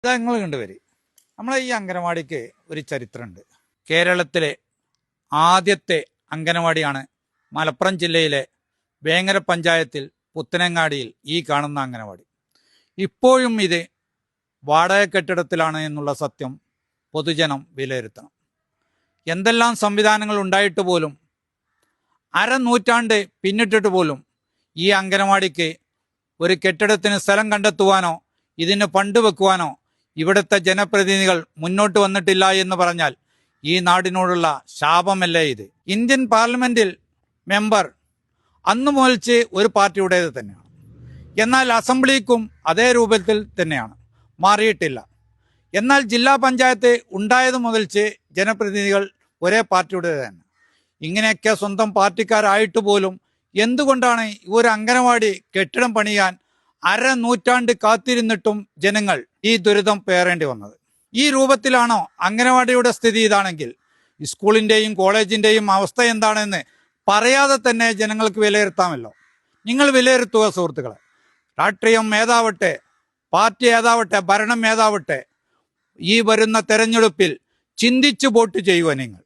ഇതാ നിങ്ങൾ കണ്ടുവരി. നമ്മളെ ഈ അംഗനവാടിക്ക് ഒരു ചരിത്രമുണ്ട്. കേരളത്തിലെ ആദ്യത്തെ അംഗനവാടിയാണ് മലപ്പുറം ജില്ലയിലെ വേങ്ങര പഞ്ചായത്തിൽ പുത്തനങ്ങാടിയിൽ ഈ കാണുന്ന അംഗനവാടി. ഇപ്പോഴും ഇത് വാടക കെട്ടിടത്തിലാണ് എന്നുള്ള സത്യം പൊതുജനം വിലയിരുത്തണം. എന്തെല്ലാം സംവിധാനങ്ങൾ ഉണ്ടായിട്ട് പോലും, അരനൂറ്റാണ്ട് പിന്നിട്ടിട്ട് പോലും ഈ അംഗനവാടിക്ക് ഒരു കെട്ടിടത്തിന് സ്ഥലം കണ്ടെത്തുവാനോ ഇതിന് ഫണ്ട് വെക്കുവാനോ ഇവിടുത്തെ ജനപ്രതിനിധികൾ മുന്നോട്ട് വന്നിട്ടില്ല എന്ന് പറഞ്ഞാൽ ഈ നാടിനോടുള്ള ശാപമല്ലേ ഇത്? ഇന്ത്യൻ പാർലമെന്റിൽ മെമ്പർ അന്ന് മുതൽച്ച് ഒരു പാർട്ടിയുടേത് തന്നെയാണ്. എന്നാൽ അസംബ്ലിക്കും അതേ രൂപത്തിൽ തന്നെയാണ്, മാറിയിട്ടില്ല. എന്നാൽ ജില്ലാ പഞ്ചായത്ത് ഉണ്ടായത് മുതൽച്ച് ജനപ്രതിനിധികൾ ഒരേ പാർട്ടിയുടേത് തന്നെ. ഇങ്ങനെയൊക്കെ സ്വന്തം പാർട്ടിക്കാരായിട്ട് പോലും എന്തുകൊണ്ടാണ് ഒരു അംഗനവാടി കെട്ടിടം പണിയാൻ അരനൂറ്റാണ്ട് കാത്തിരുന്നിട്ടും ജനങ്ങൾ ഈ ദുരിതം പേറേണ്ടി വന്നത്? ഈ രൂപത്തിലാണോ അംഗനവാടിയുടെ സ്ഥിതി? ഇതാണെങ്കിൽ സ്കൂളിൻ്റെയും കോളേജിൻ്റെയും അവസ്ഥ എന്താണെന്ന് പറയാതെ തന്നെ ജനങ്ങൾക്ക് വിലയിരുത്താമല്ലോ. നിങ്ങൾ വിലയിരുത്തുക സുഹൃത്തുക്കളെ. രാഷ്ട്രീയം ഏതാവട്ടെ, പാർട്ടി ഏതാവട്ടെ, ഭരണം ഏതാവട്ടെ, ഈ വരുന്ന തെരഞ്ഞെടുപ്പിൽ ചിന്തിച്ചു വോട്ട് ചെയ്യുക നിങ്ങൾ.